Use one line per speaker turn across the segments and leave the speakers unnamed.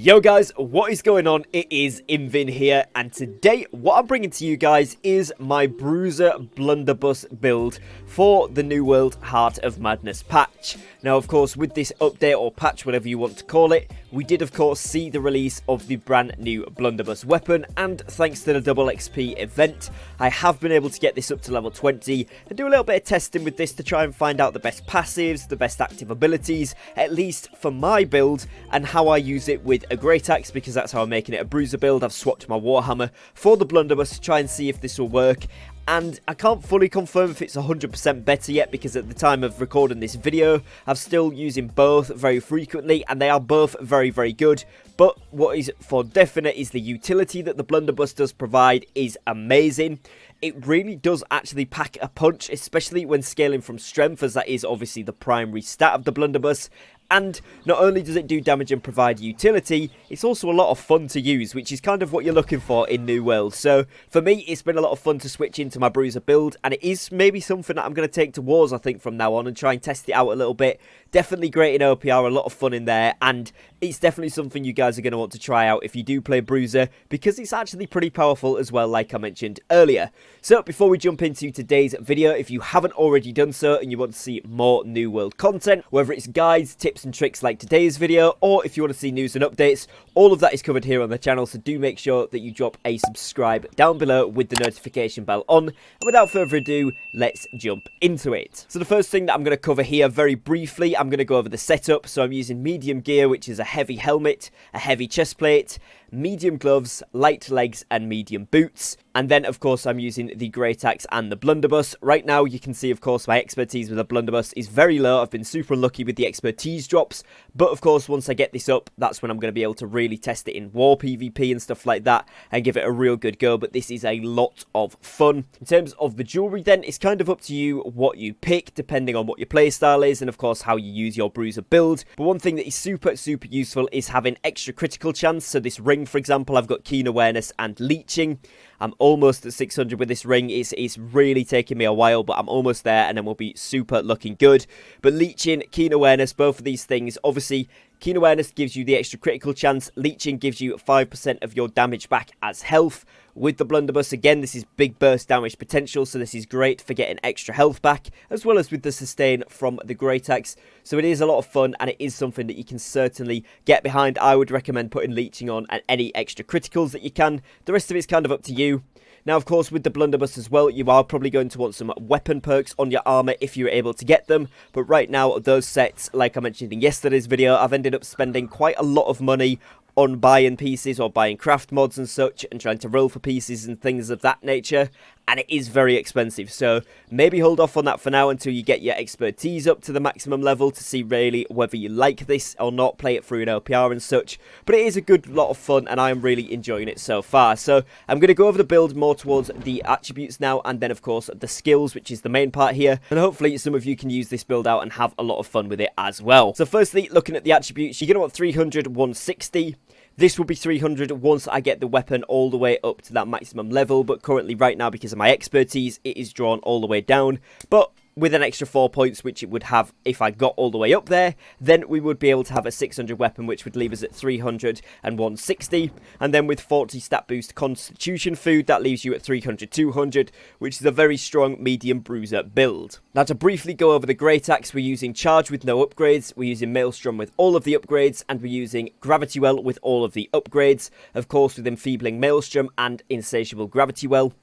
Yo guys, what is going on? It is Invin here, and today what I'm bringing to you guys is my Bruiser Blunderbuss build for the New World Heart of Madness patch. Now of course with this update or patch, whatever you want to call it, we did of course see the release of the brand new Blunderbuss weapon, and thanks to the double XP event I have been able to get this up to level 20 and do a little bit of testing with this to try and find out the best passives, the best active abilities, at least for my build, and how I use it with a great axe, because that's how I'm making it a bruiser build. I've swapped my warhammer for the blunderbuss to try and see if this will work, and I can't fully confirm if it's 100% better yet, because at the time of recording this video I'm still using both very frequently and they are both very good. But what is for definite is the utility that the blunderbuss does provide is amazing. It really does actually pack a punch, especially when scaling from strength, as that is obviously the primary stat of the blunderbuss. And not only does it do damage and provide utility, it's also a lot of fun to use, which is kind of what you're looking for in New World. So for me, it's been a lot of fun to switch into my Bruiser build, and it is maybe something that I'm going to take to wars, I think, from now on and try and test it out a little bit. Definitely great in OPR, a lot of fun in there, and it's definitely something you guys are going to want to try out if you do play Bruiser, because it's actually pretty powerful as well, like I mentioned earlier. So before we jump into today's video, if you haven't already done so and you want to see more New World content, whether it's guides, tips and tricks like today's video, or if you want to see news and updates, all of that is covered here on the channel, so do make sure that you drop a subscribe down below with the notification bell on. And without further ado, let's jump into it. So the first thing that I'm going to cover here very briefly, I'm going to go over the setup. So I'm using medium gear, which is a heavy helmet, a heavy chest plate, medium gloves, light legs and medium boots. And then of course I'm using the great axe and the blunderbuss. Right now you can see of course my expertise with the blunderbuss is very low. I've been super unlucky with the expertise drops, but of course once I get this up, that's when I'm going to be able to really test it in war PvP and stuff like that and give it a real good go. But this is a lot of fun. In terms of the jewelry then, it's kind of up to you what you pick depending on what your playstyle is and of course how you use your bruiser build. But one thing that is super useful is having extra critical chance. So this ring, for example, I've got keen awareness and leeching. I'm almost at 600 with this ring. It's really taking me a while, but I'm almost there and then we'll be super looking good. But leeching, keen awareness, both of these things, obviously keen awareness gives you the extra critical chance. Leeching gives you 5% of your damage back as health. With the blunderbuss, again, this is big burst damage potential, so this is great for getting extra health back, as well as with the sustain from the great axe. So it is a lot of fun, and it is something that you can certainly get behind. I would recommend putting leeching on and any extra criticals that you can. The rest of it's kind of up to you. Now, of course, with the blunderbuss as well, you are probably going to want some weapon perks on your armor if you're able to get them. But right now, those sets, like I mentioned in yesterday's video, I've ended up spending quite a lot of money on buying pieces or buying craft mods and such, and trying to roll for pieces and things of that nature, and it is very expensive. So maybe hold off on that for now until you get your expertise up to the maximum level to see really whether you like this or not. Play it through an OPR and such, but it is a good lot of fun and I am really enjoying it so far. So I'm going to go over the build more towards the attributes now, and then of course the skills, which is the main part here, and hopefully some of you can use this build out and have a lot of fun with it as well. So firstly, looking at the attributes, you're going to want 300, 160. This will be 300 once I get the weapon all the way up to that maximum level, but currently right now, because of my expertise, it is drawn all the way down. But with an extra 4 points, which it would have if I got all the way up there, then we would be able to have a 600 weapon, which would leave us at 300 and 160. And then with 40 stat boost constitution food, that leaves you at 300, 200, which is a very strong medium bruiser build. Now to briefly go over the great axe, we're using charge with no upgrades, we're using maelstrom with all of the upgrades, and we're using gravity well with all of the upgrades. Of course with enfeebling maelstrom and insatiable gravity well.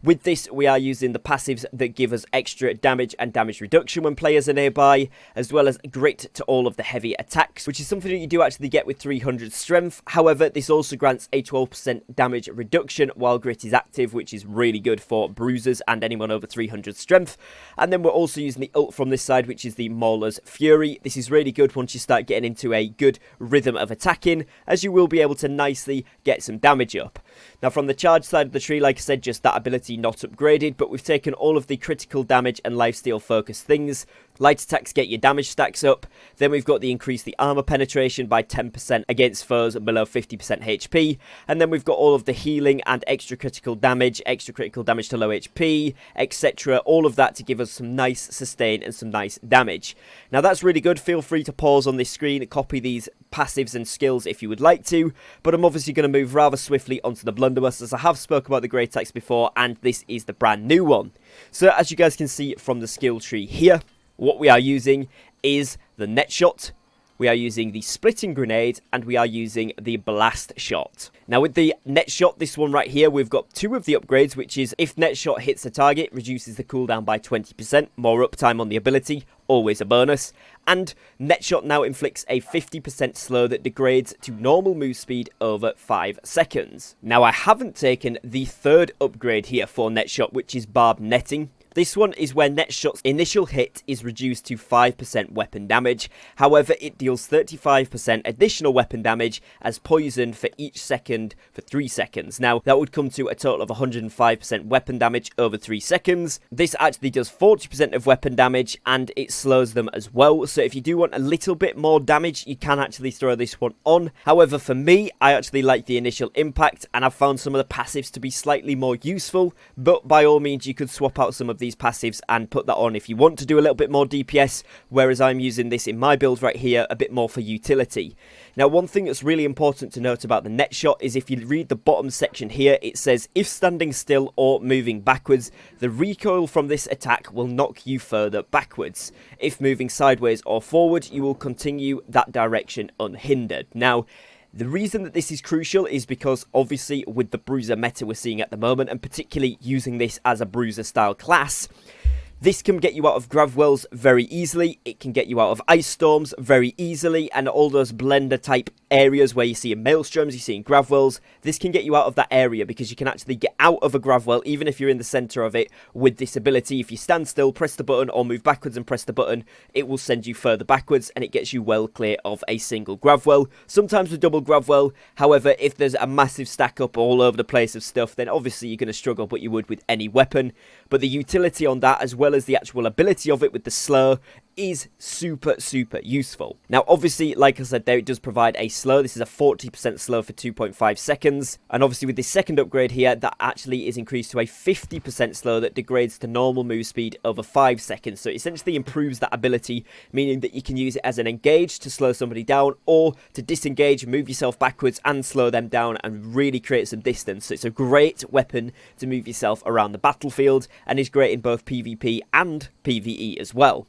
With this, we are using the passives that give us extra damage and damage reduction when players are nearby, as well as grit to all of the heavy attacks, which is something that you do actually get with 300 strength. However, this also grants a 12% damage reduction while grit is active, which is really good for bruisers and anyone over 300 strength. And then we're also using the ult from this side, which is the Mauler's Fury. This is really good once you start getting into a good rhythm of attacking, as you will be able to nicely get some damage up. Now from the charge side of the tree, like I said, just that ability not upgraded, but we've taken all of the critical damage and lifesteal focus things Light attacks get your damage stacks up. Then we've got the increase the armor penetration by 10% against foes below 50% HP. And then we've got all of the healing and extra critical damage to low HP, etc. All of that to give us some nice sustain and some nice damage. Now that's really good. Feel free to pause on this screen, copy these passives and skills if you would like to. But I'm obviously going to move rather swiftly onto the Blunderbuss, as I have spoke about the great attacks before, and this is the brand new one. So as you guys can see from the skill tree here, what we are using is the net shot, we are using the splitting grenade, and we are using the blast shot. Now with the net shot, this one right here, we've got two of the upgrades, which is if net shot hits the target, reduces the cooldown by 20%, more uptime on the ability, always a bonus. And net shot now inflicts a 50% slow that degrades to normal move speed over 5 seconds. Now I haven't taken the third upgrade here for net shot, which is barb netting. This one is where net shot's initial hit is reduced to 5% weapon damage. However, it deals 35% additional weapon damage as poison for each second for 3 seconds. Now, that would come to a total of 105% weapon damage over 3 seconds. This actually does 40% of weapon damage, and it slows them as well. So if you do want a little bit more damage, you can actually throw this one on. However, for me, I actually like the initial impact, and I've found some of the passives to be slightly more useful. But by all means, you could swap out some of these passives and put that on if you want to do a little bit more DPS, whereas I'm using this in my build right here a bit more for utility. Now, one thing that's really important to note about the net shot is if you read the bottom section here, it says if standing still or moving backwards, the recoil from this attack will knock you further backwards. If moving sideways or forward, you will continue that direction unhindered. Now, the reason that this is crucial is because obviously with the bruiser meta we're seeing at the moment, and particularly using this as a bruiser style class, this can get you out of grav wells very easily. It can get you out of ice storms very easily, and all those blender type areas where you see in maelstroms, you see in grav wells. This can get you out of that area because you can actually get out of a grav well even if you're in the center of it with this ability. If you stand still, press the button, or move backwards and press the button, it will send you further backwards and it gets you well clear of a single grav well. Sometimes with double grav well. However, if there's a massive stack up all over the place of stuff, then obviously you're going to struggle, but you would with any weapon. But the utility on that, as well as the actual ability of it with the slow, is super useful. Now obviously, like I said there, it does provide a slow. This is a 40% slow for 2.5 seconds, and obviously with this second upgrade here, that actually is increased to a 50% slow that degrades to normal move speed over 5 seconds. So it essentially improves that ability, meaning that you can use it as an engage to slow somebody down, or to disengage, move yourself backwards and slow them down and really create some distance. So it's a great weapon to move yourself around the battlefield, and is great in both PvP and PvE as well.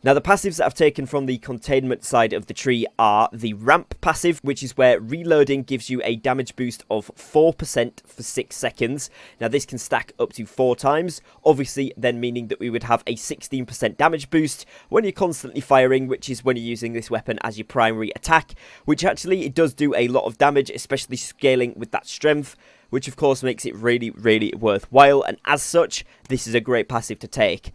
Now, the passives that I've taken from the containment side of the tree are the ramp passive, which is where reloading gives you a damage boost of 4% for 6 seconds. Now, this can stack up to 4 times, obviously then meaning that we would have a 16% damage boost when you're constantly firing, which is when you're using this weapon as your primary attack, which actually it does do a lot of damage, especially scaling with that strength, which of course makes it really worthwhile, and as such, this is a great passive to take.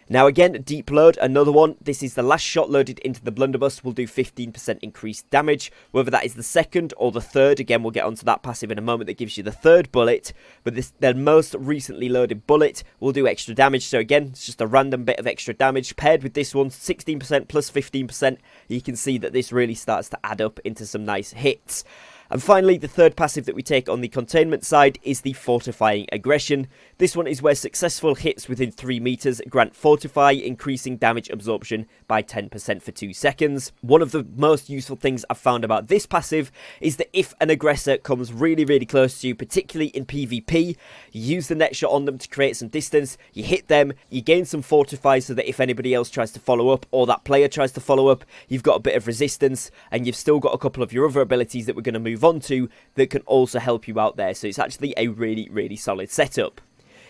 Now again, deep load, another one. This is the last shot loaded into the blunderbuss will do 15% increased damage. Whether that is the second or the third, again, we'll get onto that passive in a moment that gives you the third bullet. But the most recently loaded bullet will do extra damage. So again, it's just a random bit of extra damage. Paired with this one, 16% plus 15%, you can see that this really starts to add up into some nice hits. And finally, the third passive that we take on the containment side is the Fortifying Aggression. This one is where successful hits within 3 meters grant Fortify, increasing damage absorption by 10% for 2 seconds. One of the most useful things I've found about this passive is that if an aggressor comes really close to you, particularly in PvP, you use the net shot on them to create some distance, you hit them, you gain some Fortify so that if anybody else tries to follow up, or that player tries to follow up, you've got a bit of resistance, and you've still got a couple of your other abilities that we're going to move on to that can also help you out there. So it's actually a really solid setup.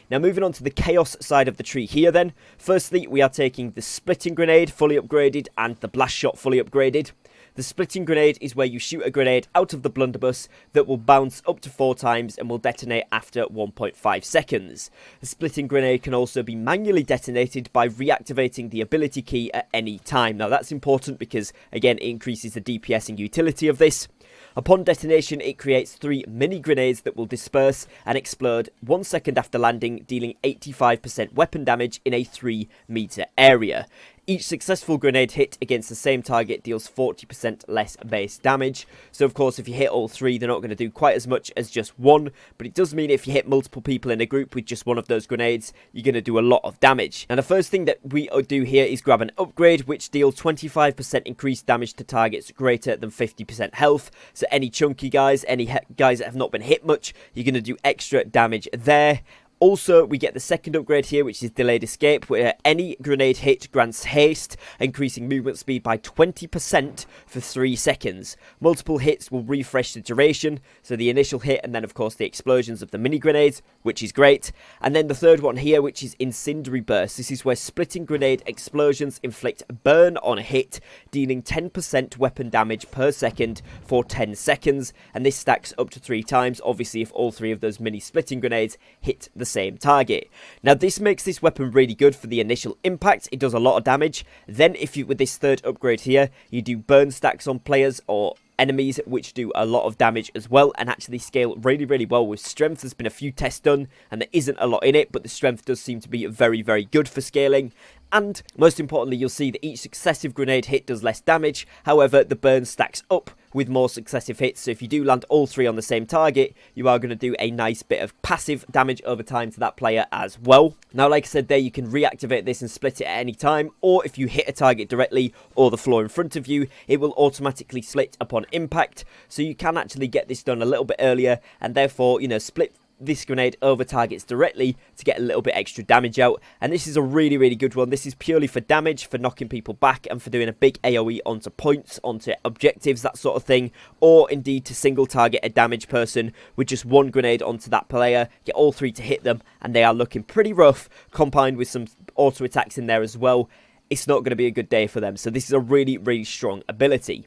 Now moving on to the chaos side of the tree here then. Firstly, we are taking the splitting grenade fully upgraded and the blast shot fully upgraded. The splitting grenade is where you shoot a grenade out of the blunderbuss that will bounce up to 4 times and will detonate after 1.5 seconds. The splitting grenade can also be manually detonated by reactivating the ability key at any time. Now that's important because, again, it increases the DPS and utility of this. Upon detonation, it creates 3 mini grenades that will disperse and explode 1 second after landing, dealing 85% weapon damage in a 3 meter area. Each successful grenade hit against the same target deals 40% less base damage. So of course if you hit all 3 they're not going to do quite as much as just 1, but it does mean if you hit multiple people in a group with just one of those grenades, you're going to do a lot of damage. And the first thing that we do here is grab an upgrade which deals 25% increased damage to targets greater than 50% health. So any chunky guys, any guys that have not been hit much, you're going to do extra damage there. Also, we get the second upgrade here, which is Delayed Escape, where any grenade hit grants haste, increasing movement speed by 20% for 3 seconds. Multiple hits will refresh the duration, so the initial hit and then, of course, the explosions of the mini grenades, which is great. And then the third one here, which is Incendiary Burst. This is where splitting grenade explosions inflict burn on a hit, dealing 10% weapon damage per second for 10 seconds. And this stacks up to 3 times, obviously, if all 3 of those mini splitting grenades hit the same target. Now this makes this weapon really good for the initial impact. It does a lot of damage. Then if you, with this third upgrade here, you do burn stacks on players or enemies, which do a lot of damage as well and actually scale really well with strength. There's been a few tests done and there isn't a lot in it, but the strength does seem to be very good for scaling. And most importantly, you'll see that each successive grenade hit does less damage. However, the burn stacks up with more successive hits. So if you do land all 3 on the same target, you are going to do a nice bit of passive damage over time to that player as well. Now, like I said there, you can reactivate this and split it at any time. Or if you hit a target directly or the floor in front of you, it will automatically split upon impact. So you can actually get this done a little bit earlier and therefore, you know, split this grenade over targets directly to get a little bit extra damage out. And this is a really good one. This is purely for damage, for knocking people back and for doing a big AoE onto points, onto objectives, that sort of thing, or indeed to single target a damaged person with just 1 grenade onto that player, get all 3 to hit them, and they are looking pretty rough, combined with some auto attacks in there as well. It's not going to be a good day for them. So this is a really strong ability.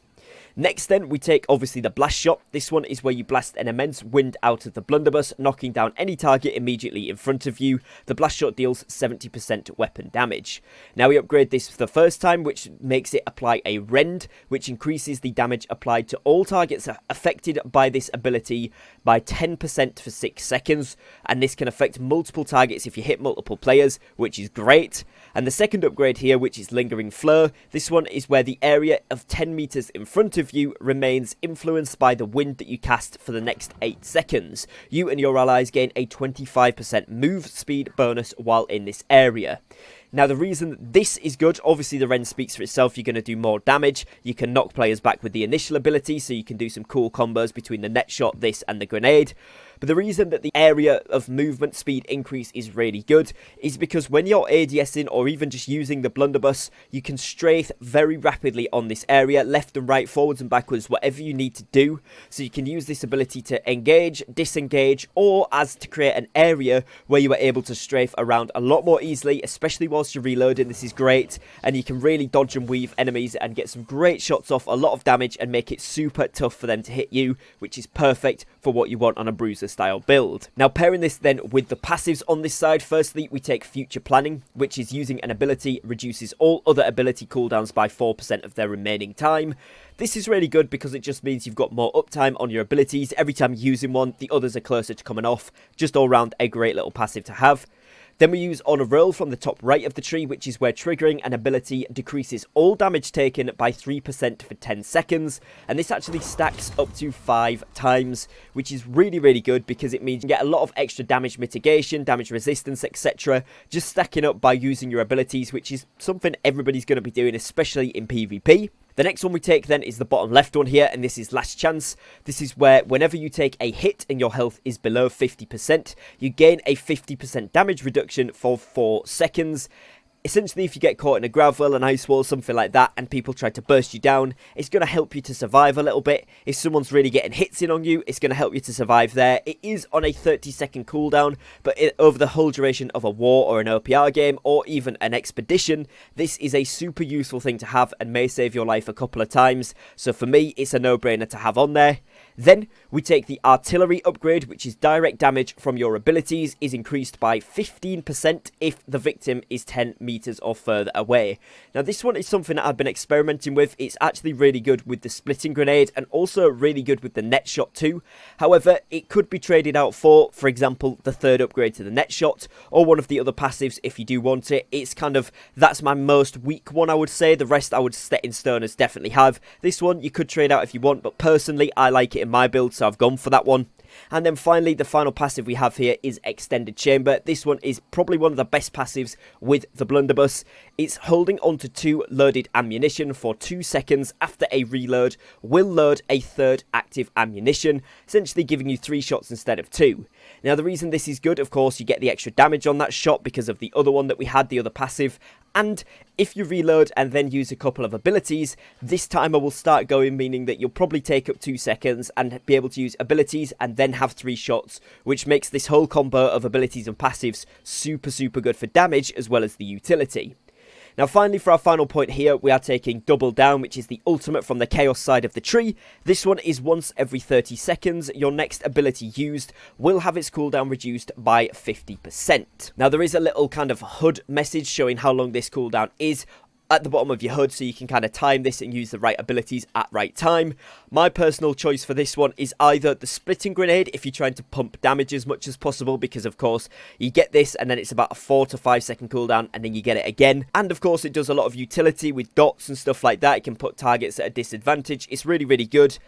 Next then, we take obviously the blast shot. This one is where you blast an immense wind out of the blunderbuss, knocking down any target immediately in front of you. The blast shot deals 70% weapon damage. Now we upgrade this for the first time, which makes it apply a rend, which increases the damage applied to all targets affected by this ability by 10% for 6 seconds. And this can affect multiple targets if you hit multiple players, which is great. And the second upgrade here, which is Lingering Flare, this one is where the area of 10 meters in front of you remains influenced by the wind that you cast for the next 8 seconds. You and your allies gain a 25% move speed bonus while in this area. Now, the reason this is good, obviously the rend speaks for itself. You're going to do more damage. You can knock players back with the initial ability, so you can do some cool combos between the net shot, this, and the grenade. But the reason that the area of movement speed increase is really good is because when you're ADSing or even just using the blunderbuss, you can strafe very rapidly on this area, left and right, forwards and backwards, whatever you need to do. So you can use this ability to engage, disengage, or as to create an area where you are able to strafe around a lot more easily, especially whilst you're reloading. This is great, and you can really dodge and weave enemies and get some great shots off, a lot of damage, and make it super tough for them to hit you, which is perfect for what you want on a Bruiser style build. Now, pairing this then with the passives on this side, firstly we take Future Planning, which is using an ability reduces all other ability cooldowns by 4% of their remaining time. This is really good because it just means you've got more uptime on your abilities. Every time you're using one, the others are closer to coming off. Just all round a great little passive to have. Then we use On a Roll from the top right of the tree, which is where triggering an ability decreases all damage taken by 3% for 10 seconds. And this actually stacks up to 5 times, which is really good because it means you get a lot of extra damage mitigation, damage resistance, etc. just stacking up by using your abilities, which is something everybody's going to be doing, especially in PvP. The next one we take then is the bottom left one here, and this is Last Chance. This is where whenever you take a hit and your health is below 50%, you gain a 50% damage reduction for 4 seconds. Essentially, if you get caught in a gravel, an ice wall, something like that, and people try to burst you down, it's going to help you to survive a little bit. If someone's really getting hits in on you, it's going to help you to survive there. It is on a 30-second cooldown, but over the whole duration of a war or an OPR game, or even an expedition, this is a super useful thing to have and may save your life a couple of times. So for me, it's a no-brainer to have on there. Then we take the artillery upgrade, which is direct damage from your abilities is increased by 15% if the victim is 10 meters or further away. Now this one is something that I've been experimenting with. It's actually really good with the splitting grenade and also really good with the net shot too. However, it could be traded out for example, the third upgrade to the net shot or one of the other passives if you do want it. It's kind of, that's my most weak one, I would say. The rest I would set in stone as definitely have. This one you could trade out if you want, but personally I like it in my build, so I've gone for that one. And then finally, the final passive we have here is Extended Chamber. This one is probably one of the best passives with the Blunderbuss. It's holding onto 2 loaded ammunition for 2 seconds after a reload will load a third active ammunition, essentially giving you 3 shots instead of 2. Now the reason this is good, of course, you get the extra damage on that shot because of the other one that we had, the other passive. And if you reload and then use a couple of abilities, this timer will start going, meaning that you'll probably take up 2 seconds and be able to use abilities and then have 3 shots, which makes this whole combo of abilities and passives super good for damage as well as the utility. Now finally, for our final point here, we are taking Double Down, which is the ultimate from the Chaos side of the tree. This one is once every 30 seconds. Your next ability used will have its cooldown reduced by 50%. Now there is a little kind of HUD message showing how long this cooldown is at the bottom of your HUD, so you can kind of time this and use the right abilities at right time. My personal choice for this one is either the Splitting Grenade if you're trying to pump damage as much as possible, because of course you get this and then it's about a 4 to 5 second cooldown and then you get it again. And of course it does a lot of utility with dots and stuff like that. It can put targets at a disadvantage. It's really good.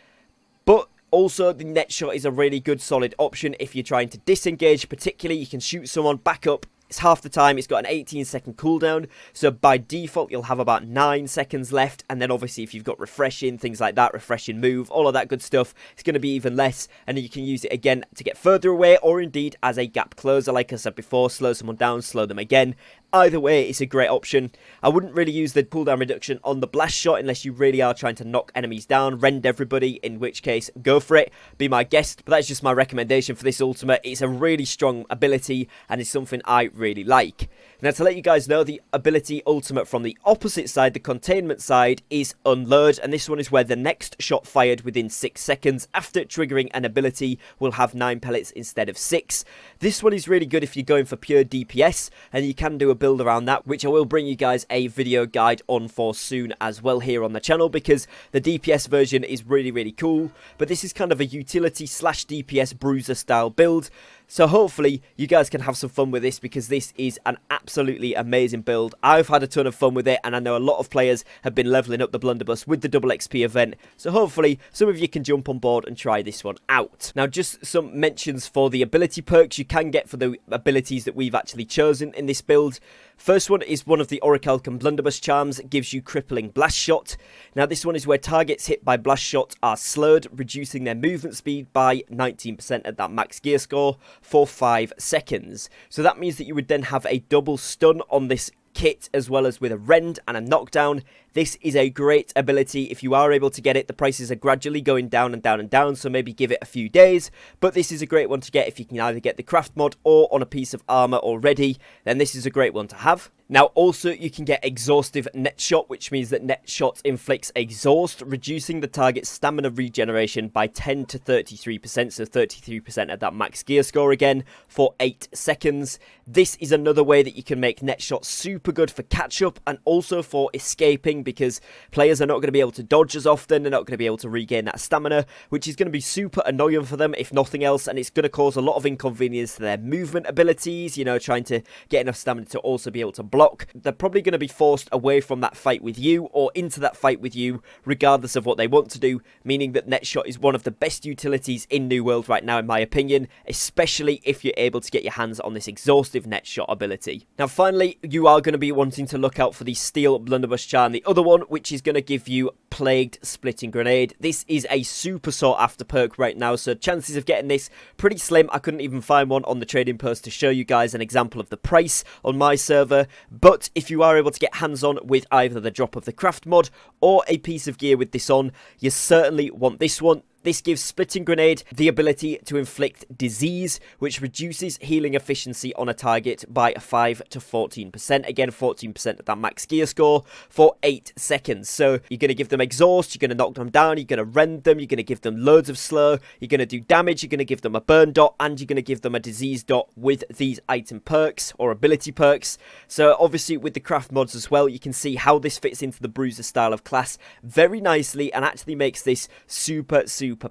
But also, the net shot is a really good solid option if you're trying to disengage. Particularly, you can shoot someone back up. It's half the time. It's got an 18-second cooldown, so by default you'll have about 9 seconds left, and then obviously if you've got refreshing, things like that, refreshing move, all of that good stuff, it's going to be even less, and then you can use it again to get further away, or indeed as a gap closer, like I said before, slow someone down, slow them again. Either way, it's a great option. I wouldn't really use the cooldown reduction on the blast shot unless you really are trying to knock enemies down, rend everybody, in which case, go for it, be my guest. But that's just my recommendation for this ultimate. It's a really strong ability, and it's something I really like. Now, to let you guys know, the ability ultimate from the opposite side, the containment side, is Unload, and this one is where the next shot fired within 6 seconds after triggering an ability will have 9 pellets instead of 6. This one is really good if you're going for pure DPS, and you can do a build around that, which I will bring you guys a video guide on for soon as well here on the channel, because the DPS version is really cool. But this is kind of a utility slash DPS bruiser style build. So hopefully you guys can have some fun with this, because this is an absolutely amazing build. I've had a ton of fun with it, and I know a lot of players have been leveling up the Blunderbuss with the double XP event. So hopefully some of you can jump on board and try this one out. Now, just some mentions for the ability perks you can get for the abilities that we've actually chosen in this build. First one is one of the Orichalcum Blunderbuss charms. It gives you Crippling Blast Shot. Now this one is where targets hit by Blast Shot are slowed, reducing their movement speed by 19% at that max gear score for 5 seconds. So that means that you would then have a double stun on this kit, as well as with a rend and a knockdown. This is a great ability if you are able to get it. The prices are gradually going down and down and down, so maybe give it a few days, but this is a great one to get if you can either get the craft mod or on a piece of armor already. Then this is a great one to have. Now also you can get Exhaustive Net Shot, which means that Net Shot inflicts exhaust, reducing the target's stamina regeneration by 10 to 33%, so 33% at that max gear score again for 8 seconds. This is another way that you can make Net Shot super good for catch up and also for escaping, because players are not going to be able to dodge as often. They're not going to be able to regain that stamina, which is going to be super annoying for them if nothing else, and it's going to cause a lot of inconvenience to their movement abilities, you know, trying to get enough stamina to also be able to block. They're probably going to be forced away from that fight with you or into that fight with you regardless of what they want to do, meaning that Net Shot is one of the best utilities in New World right now in my opinion, especially if you're able to get your hands on this Exhaustive Net Shot ability. Now finally, you are going to be wanting to look out for the Steel Blunderbuss charm, the other one, which is going to give you Plagued Splitting Grenade. This is a super sought after perk right now, so chances of getting this pretty slim. I couldn't even find one on the trading post to show you guys an example of the price on my server, but if you are able to get hands on with either the drop of the craft mod or a piece of gear with this on, you certainly want this one. This gives Splitting Grenade the ability to inflict disease, which reduces healing efficiency on a target by 5 to 14%. Again, 14% of that max gear score for 8 seconds. So you're going to give them exhaust, you're going to knock them down, you're going to rend them, you're going to give them loads of slow, you're going to do damage, you're going to give them a burn dot, and you're going to give them a disease dot with these item perks or ability perks. So obviously with the craft mods as well, you can see how this fits into the Bruiser style of class very nicely and actually makes this super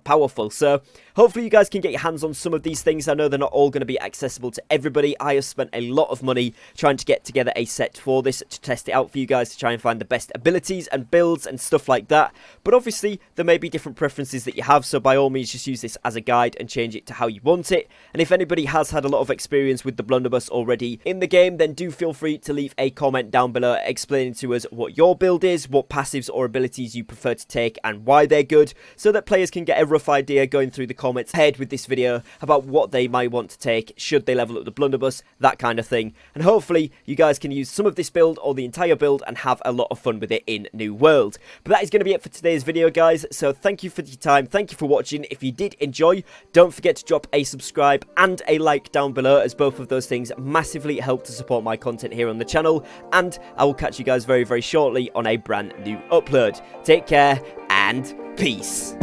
powerful. So hopefully you guys can get your hands on some of these things. I know they're not all going to be accessible to everybody. I have spent a lot of money trying to get together a set for this to test it out for you guys, to try and find the best abilities and builds and stuff like that. But obviously there may be different preferences that you have, so by all means just use this as a guide and change it to how you want it. And if anybody has had a lot of experience with the Blunderbuss already in the game, then do feel free to leave a comment down below explaining to us what your build is, what passives or abilities you prefer to take and why they're good, so that players can get a rough idea going through the comments ahead with this video about what they might want to take should they level up the Blunderbuss, that kind of thing. And hopefully you guys can use some of this build or the entire build and have a lot of fun with it in New World. But that is going to be it for today's video, guys. So thank you for your time, thank you for watching. If you did enjoy, don't forget to drop a subscribe and a like down below, as both of those things massively help to support my content here on the channel. And I will catch you guys very shortly on a brand new upload. Take care and peace.